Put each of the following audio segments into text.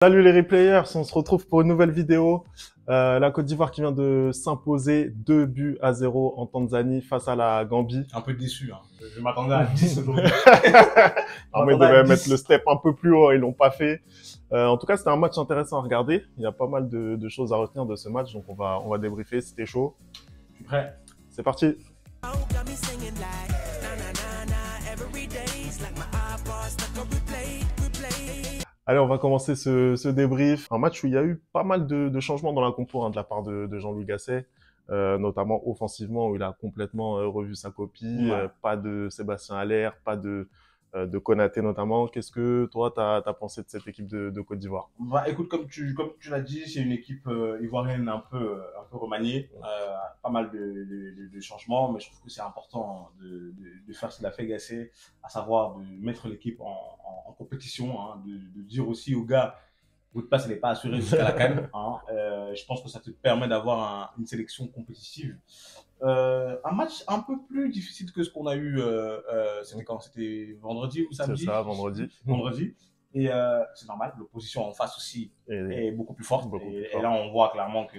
Salut les replayers, on se retrouve pour une nouvelle vidéo. La Côte d'Ivoire qui vient de s'imposer 2-0 en Tanzanie face à la Gambie. Un peu déçu, hein. Je m'attendais à 10 aujourd'hui. Alors, ils devaient mettre le step un peu plus haut, ils l'ont pas fait. En tout cas, c'était un match intéressant à regarder. Il y a pas mal de choses à retenir de ce match, donc on va débriefer. C'était chaud. Je suis prêt. C'est parti. Allez, on va commencer ce débrief. Un match où il y a eu pas mal de changements dans la compo de la part de Jean-Louis Gasset, notamment offensivement où il a complètement revu sa copie. Ouais. Pas de Sébastien Haller, pas de Konaté notamment. Qu'est-ce que toi, t'as pensé de cette équipe de Côte d'Ivoire? Bah, écoute, comme tu l'as dit, c'est une équipe ivoirienne un peu remaniée. Pas mal de changements, mais je trouve que c'est important de faire ce qu'il a fait Gasset, à savoir de mettre l'équipe en compétition, hein, de dire aussi aux gars, votre place elle n'est pas assurée jusqu'à la CAN. Hein. Je pense que ça te permet d'avoir une sélection compétitive. Un match un peu plus difficile que ce qu'on a eu, c'était quand? C'était vendredi ou samedi? C'est ça, vendredi. Vendredi. Et c'est normal, l'opposition en face aussi est beaucoup plus forte. Beaucoup plus Et fort. là, on voit clairement que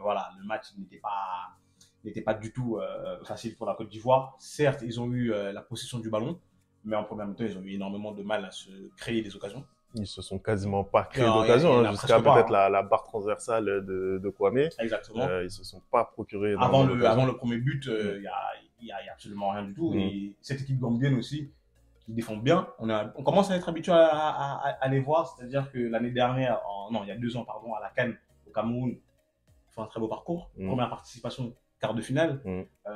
voilà, le match n'était pas du tout facile pour la Côte d'Ivoire. Certes, ils ont eu la possession du ballon, mais en première mi-temps, ils ont eu énormément de mal à se créer des occasions. Ils se sont quasiment pas créés Non, d'occasion, il y en a jusqu'à presque pas, peut-être hein. la barre transversale de Kwame. Exactement. Ils se sont pas procuré Avant énormément d'occasions. le premier but, il y a absolument rien du tout. Et cette équipe gambienne aussi, qui défend bien, on commence à être habitué à les voir. C'est-à-dire que l'année dernière, non, il y a 2 ans, pardon, à la CAN, au Cameroun, ils font un très beau parcours. Première participation, quart de finale.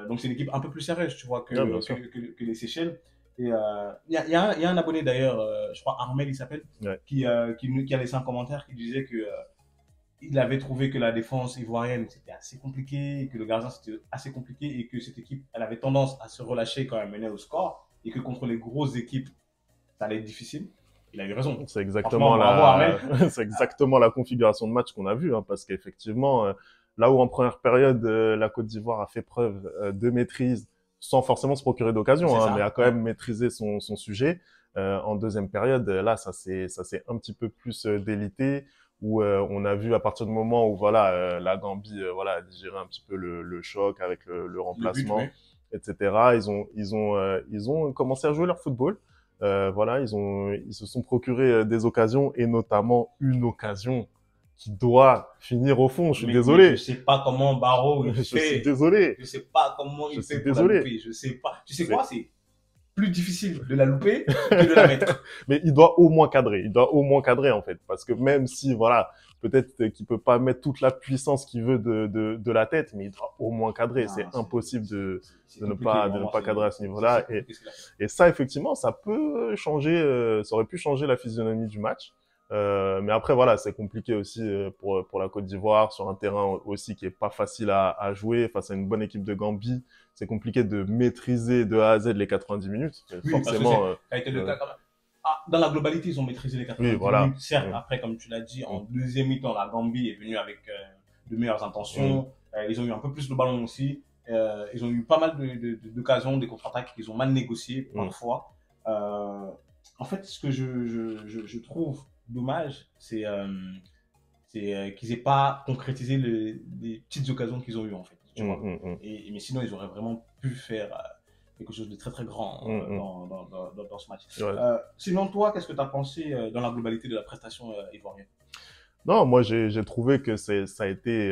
Donc c'est une équipe un peu plus sérieuse, tu vois, que les Seychelles. Et il y a un abonné d'ailleurs, je crois Armel il s'appelle, Ouais. qui a laissé un commentaire qui disait que il avait trouvé que la défense ivoirienne c'était assez compliqué, que le gardien c'était assez compliqué et que cette équipe elle avait tendance à se relâcher quand elle menait au score et que contre les grosses équipes ça allait être difficile. Il a eu raison. C'est exactement c'est exactement la configuration de match qu'on a vu, hein, parce qu'effectivement, là où en première période la Côte d'Ivoire a fait preuve de maîtrise, sans forcément se procurer d'occasion, hein, mais a quand même maîtrisé son sujet. En deuxième période, là, ça s'est un petit peu plus délité, où on a vu à partir du moment où voilà la Gambie voilà a digéré un petit peu le choc avec le remplacement, but, oui. etc. Ils ont commencé à jouer leur football. Voilà, ils se sont procuré des occasions et notamment une occasion qui doit finir au fond. Je suis désolé. Mais je sais pas comment Barreau il fait. Je suis désolé. Je sais pas comment il fait pour désolé. la louper. Je sais pas. Tu sais quoi, c'est plus difficile de la louper que de la mettre. Mais il doit au moins cadrer. Il doit au moins cadrer en fait, parce que même si voilà, peut-être qu'il peut pas mettre toute la puissance qu'il veut de la tête, mais il doit au moins cadrer. C'est impossible de ne pas cadrer à ce niveau-là. Et ça, effectivement, ça peut changer, ça aurait pu changer la physionomie du match. Mais après, voilà, c'est compliqué aussi pour la Côte d'Ivoire, sur un terrain aussi qui est pas facile à jouer face à une bonne équipe de Gambie. C'est compliqué de maîtriser de A à Z les 90 minutes. Oui, forcément, dans la globalité, ils ont maîtrisé les 90 minutes. Certes, après, comme tu l'as dit, en deuxième mi-temps, la Gambie est venue avec de meilleures intentions. Ils ont eu un peu plus le ballon aussi. Ils ont eu pas mal d'occasions, des contre-attaques qu'ils ont mal négociées parfois. En fait, ce que je trouve dommage, c'est qu'ils n'aient pas concrétisé les petites occasions qu'ils ont eues, en fait. Tu vois. Mais sinon, ils auraient vraiment pu faire quelque chose de très très grand dans ce match. Ouais. Sinon, toi, qu'est-ce que tu as pensé dans la globalité de la prestation ivoirienne? Non, moi j'ai trouvé que ça a été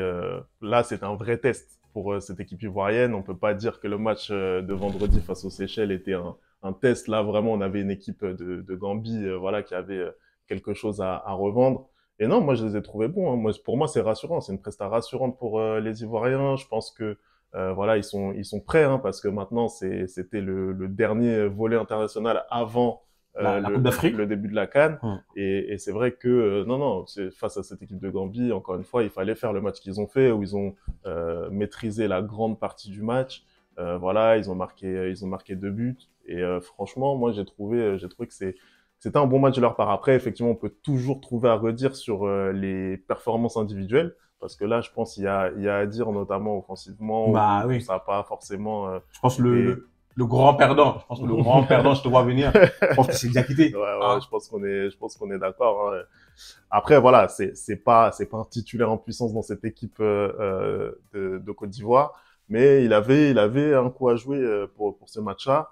là, c'est un vrai test pour cette équipe ivoirienne. On peut pas dire que le match de vendredi face aux Seychelles était un test. Là, vraiment, on avait une équipe de Gambie, voilà, qui avait quelque chose à revendre. Et non, moi je les ai trouvés bons. Hein. Pour moi, c'est rassurant. C'est une prestation rassurante pour les Ivoiriens. Je pense que voilà, ils sont prêts, hein, parce que maintenant c'était le dernier volet international avant la Coupe d'Afrique, le début de la CAN. Et c'est vrai que non, face à cette équipe de Gambie, encore une fois, il fallait faire le match qu'ils ont fait, où ils ont maîtrisé la grande partie du match. Voilà, ils ont marqué 2 buts. Et franchement, moi j'ai trouvé que c'était un bon match de leur part. Après, effectivement, on peut toujours trouver à redire sur les performances individuelles. Parce que là, je pense qu'il y a à dire, notamment offensivement, bah, oui. Ça n'a pas forcément. Je pense le grand perdant. Je pense que le grand perdant, je te vois venir. Je pense que c'est Diakité. Je pense qu'on est d'accord. Hein. Après, voilà, c'est pas un titulaire en puissance dans cette équipe de Côte d'Ivoire, mais il avait un coup à jouer pour ce match-là.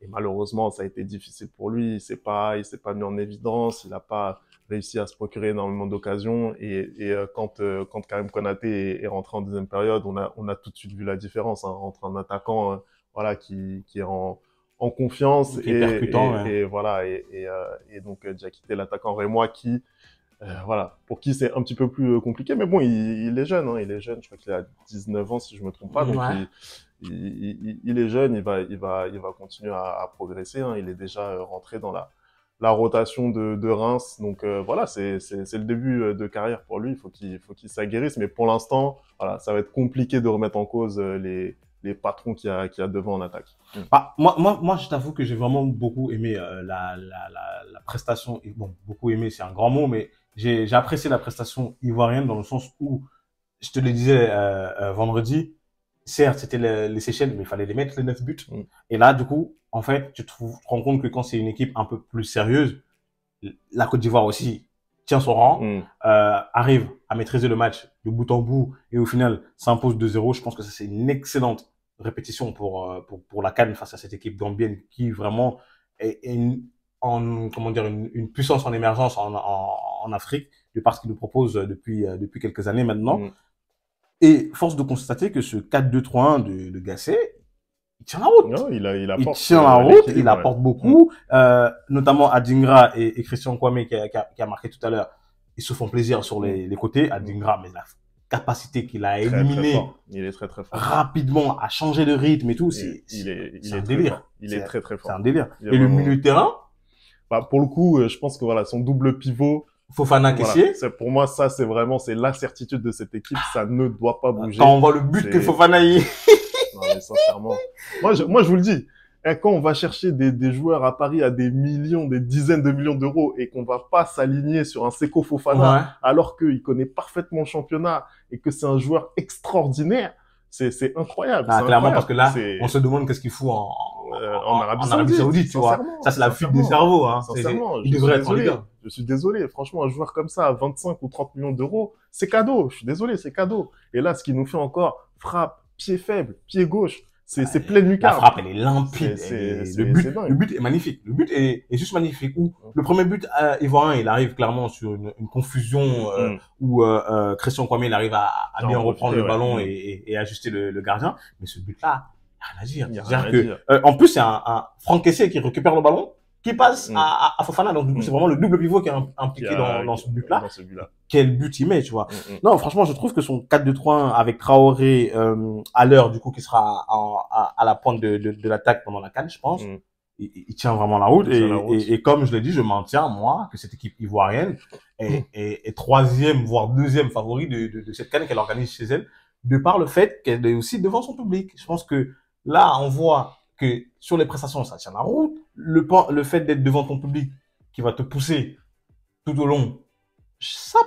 Et malheureusement, ça a été difficile pour lui. Il s'est pas mis en évidence. Il n'a pas réussi à se procurer énormément d'occasions. Et quand Karim Konaté est rentré en deuxième période, on a tout de suite vu la différence, hein, entre un attaquant, voilà, qui est en confiance qui est percutant, et voilà, et donc Diakité, l'attaquant rémois, qui voilà, pour qui c'est un petit peu plus compliqué, mais bon, il est jeune, hein, il est jeune, je crois qu'il a 19 ans si je me trompe pas, donc il est jeune, il va continuer à progresser, hein, il est déjà rentré dans la rotation de Reims, donc voilà, c'est le début de carrière pour lui, il faut qu'il s'aguerrisse, mais pour l'instant, voilà, ça va être compliqué de remettre en cause les patrons qu'il y a devant en attaque. Bah, moi, je t'avoue que j'ai vraiment beaucoup aimé la prestation. Bon, beaucoup aimé, c'est un grand mot, mais j'ai apprécié la prestation ivoirienne dans le sens où, je te le disais vendredi, certes, c'était les Seychelles, mais il fallait les mettre, les 9 buts. Et là, du coup, en fait, tu te rends compte que quand c'est une équipe un peu plus sérieuse, la Côte d'Ivoire aussi tient son rang, arrive à maîtriser le match de bout en bout et au final s'impose 2-0. Je pense que ça, c'est une excellente répétition pour la CAN face à cette équipe gambienne qui vraiment est une puissance en émergence en Afrique, de par ce qu'il nous propose depuis quelques années maintenant. Et force de constater que ce 4-2-3-1 de Gasset, il tient la route. Non, il tient la route, il apporte beaucoup, notamment Adingra et Christian Kwame qui a marqué tout à l'heure. Ils se font plaisir sur les côtés. Adingra, mais la capacité qu'il a éliminée, il est très fort rapidement, à changer de rythme et tout, c'est un délire. Il est très fort. C'est un délire. Et le milieu de terrain, bah, pour le coup, je pense que voilà, son double pivot, Fofana Kessié. Voilà, pour moi, ça, c'est la certitude de cette équipe. Ça ne doit pas bouger. Quand on voit le but que Fofana y... Non, mais sincèrement. Moi, je vous le dis. Quand on va chercher des joueurs à Paris à des millions, des dizaines de millions d'euros et qu'on va pas s'aligner sur un Seko Fofana, alors qu'il connaît parfaitement le championnat et que c'est un joueur extraordinaire, c'est incroyable. Ah, clairement, parce que là, on se demande qu'est-ce qu'il fout en Arabie Saoudite, tu vois. Ça, c'est la fuite des cerveaux, hein. Sincèrement, il devrait être en Ligue. Je suis désolé. Franchement, un joueur comme ça à 25 ou 30 millions d'euros, c'est cadeau. Je suis désolé, c'est cadeau. Et là, ce qu'il nous fait encore, frappe, pied faible, pied gauche, c'est pleine lucarne. La frappe, elle est limpide. Le but est magnifique. Le but est juste magnifique. Le premier but ivoirien, il arrive clairement sur une confusion où Christian Kwame, il arrive à bien reprendre le ballon et ajuster le gardien. Mais ce but-là, il n'y a rien à dire. En plus, c'est un Franck Kessié qui récupère le ballon, qui passe à Fofana. Donc, du coup, c'est vraiment le double pivot qui est impliqué dans ce but-là. Quel but il met, tu vois. Non, franchement, je trouve que son 4-2-3-1 avec Traoré à l'heure, du coup, qui sera à la pointe de l'attaque pendant la CAN, je pense, il tient vraiment la route. Et comme je l'ai dit, je maintiens, moi, que cette équipe ivoirienne est troisième, voire deuxième favori de cette CAN qu'elle organise chez elle, de par le fait qu'elle est aussi devant son public. Je pense que là, on voit que sur les prestations, ça tient la route. Le fait d'être devant ton public qui va te pousser tout au long, ça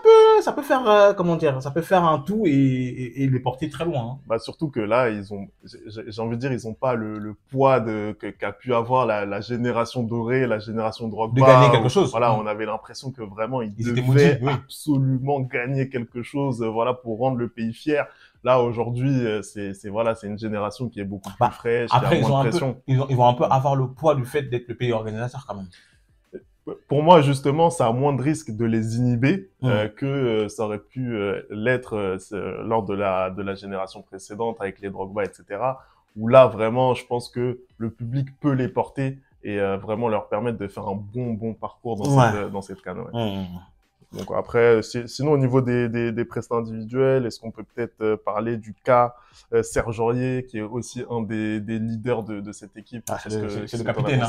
peut faire, comment dire, ça peut faire un tout et les porter très loin. Hein. Bah, surtout que là, j'ai envie de dire, ils ont pas le poids qu'a pu avoir la génération dorée, la génération Drogba. De gagner quelque chose. Voilà, on avait l'impression que vraiment, ils devaient absolument gagner quelque chose, voilà, pour rendre le pays fier. Là, aujourd'hui, c'est une génération qui est beaucoup plus fraîche, après, qui a moins de pression. Ils vont un peu avoir le poids du fait d'être le pays organisateur, quand même. Pour moi, justement, ça a moins de risques de les inhiber que ça aurait pu l'être lors de la génération précédente avec les Drogba, etc. Où là, vraiment, je pense que le public peut les porter et vraiment leur permettre de faire un bon parcours dans cette CAN. Ouais. Donc après, sinon au niveau des prestats individuels, est-ce qu'on peut peut-être parler du cas Serge Aurier, qui est aussi un des leaders de cette équipe? C'est le capitaine.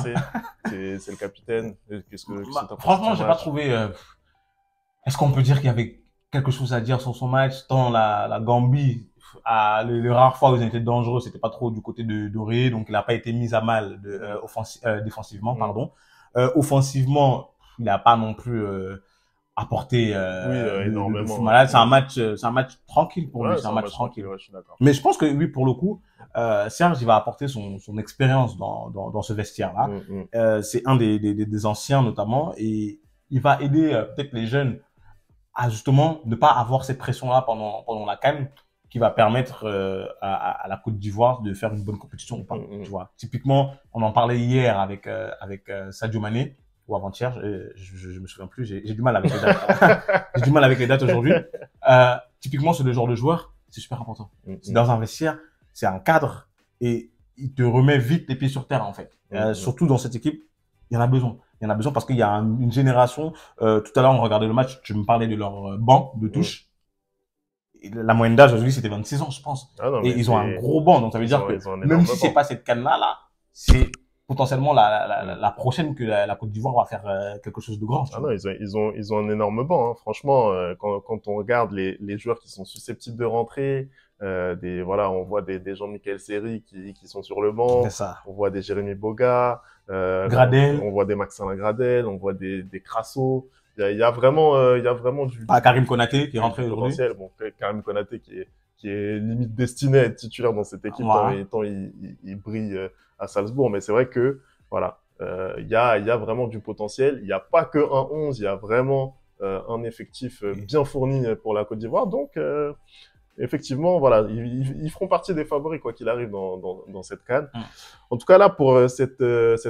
C'est le capitaine. Franchement, j'ai pas trouvé. Est-ce qu'on peut dire qu'il y avait quelque chose à dire sur son match? Tant la Gambie, les rares fois où ils ont été dangereux, c'était pas trop du côté d'Aurier, donc il n'a pas été mis à mal défensivement, pardon. Offensivement, il n'a pas non plus apporter énormément. C'est un match tranquille pour lui, c'est un match tranquille. Ouais, je suis d'accord. Mais je pense que lui, pour le coup, Serge, il va apporter son expérience dans ce vestiaire-là. C'est un des anciens notamment, et il va aider peut-être les jeunes à justement ne pas avoir cette pression-là pendant la CAN, qui va permettre à la Côte d'Ivoire de faire une bonne compétition ou pas. Tu vois. Typiquement, on en parlait hier avec Sadio Mané, ou avant-hier, je me souviens plus, j'ai du mal avec les dates. J'ai du mal avec les dates aujourd'hui. Typiquement, c'est le genre de joueur, c'est super important. C'est dans un vestiaire, c'est un cadre, et il te remet vite les pieds sur terre, en fait. Surtout dans cette équipe, il y en a besoin. Il y en a besoin parce qu'il y a une génération. Tout à l'heure, on regardait le match, tu me parlais de leur banc de touche. La moyenne d'âge aujourd'hui, c'était 26 ans, je pense. Ah non, et ils ont un gros banc, donc ça veut dire que même si c'est pas cette canne-là, c'est potentiellement la prochaine que la Côte d'Ivoire va faire quelque chose de grand. Ah non, ils ont un énorme banc. Hein. Franchement, quand on regarde les joueurs qui sont susceptibles de rentrer, voilà, on voit des Jean-Michel Seri qui sont sur le banc. C'est ça. On voit des Jérémy Boga, Gradel. On voit des Maxime Gradel, on voit des Crasso. Il y a vraiment du Karim Konaté qui est rentré aujourd'hui. Bon, Karim Konaté qui est limite destiné à être titulaire dans cette équipe tant il brille à Salzbourg. Mais c'est vrai que voilà, il y a vraiment du potentiel. Il n'y a pas que un 11, il y a vraiment un effectif bien fourni pour la Côte d'Ivoire. Donc effectivement, voilà, ils feront partie des favoris quoi qu'il arrive dans cette CAN. En tout cas là, pour cette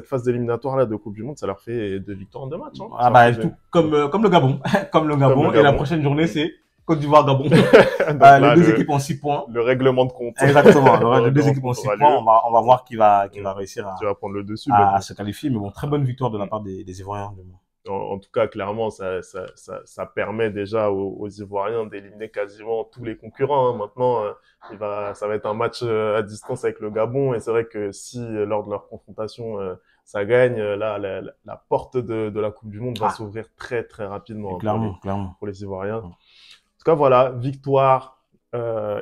phase d'éliminatoire là de Coupe du Monde, ça leur fait 2 victoires en 2 matchs. Hein. Ah bah tout comme le Gabon, comme le Gabon. Et la prochaine journée c'est Côte d'Ivoire Gabon. Les deux équipes ont 6 points. Le règlement de compte. Exactement. Les deux équipes ont 6 points. On va voir qui va réussir à prendre le dessus. À se qualifier. Mais bon, très bonne victoire de la part des Ivoiriens. En tout cas, clairement, ça permet déjà aux Ivoiriens d'éliminer quasiment tous les concurrents. Hein. Maintenant, ça va être un match à distance avec le Gabon. Et c'est vrai que si, lors de leur confrontation, ça gagne, là, la porte de la Coupe du Monde va s'ouvrir très, très rapidement clairement, pour les Ivoiriens. En tout cas, voilà, victoire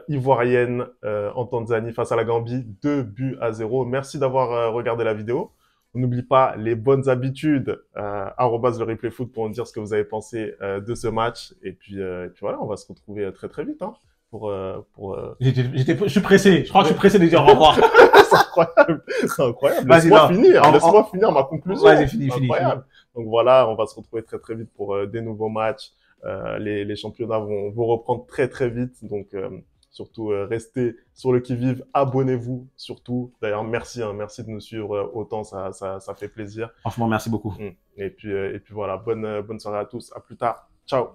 ivoirienne en Tanzanie face à la Gambie, 2-0. Merci d'avoir regardé la vidéo. On n'oublie pas les bonnes habitudes, @le replay foot pour nous dire ce que vous avez pensé de ce match. Et puis voilà, on va se retrouver très très vite. Hein, je suis pressé. Je crois que je suis pressé de dire au revoir. C'est incroyable. Laisse-moi finir ma conclusion. Vas-y, finis. Donc voilà, on va se retrouver très très vite pour des nouveaux matchs. Les championnats vont reprendre très très vite. Donc surtout, restez sur le qui-vive, abonnez-vous surtout. D'ailleurs, merci de nous suivre autant, ça fait plaisir. Franchement, merci beaucoup. Et puis voilà, bonne soirée à tous, à plus tard. Ciao.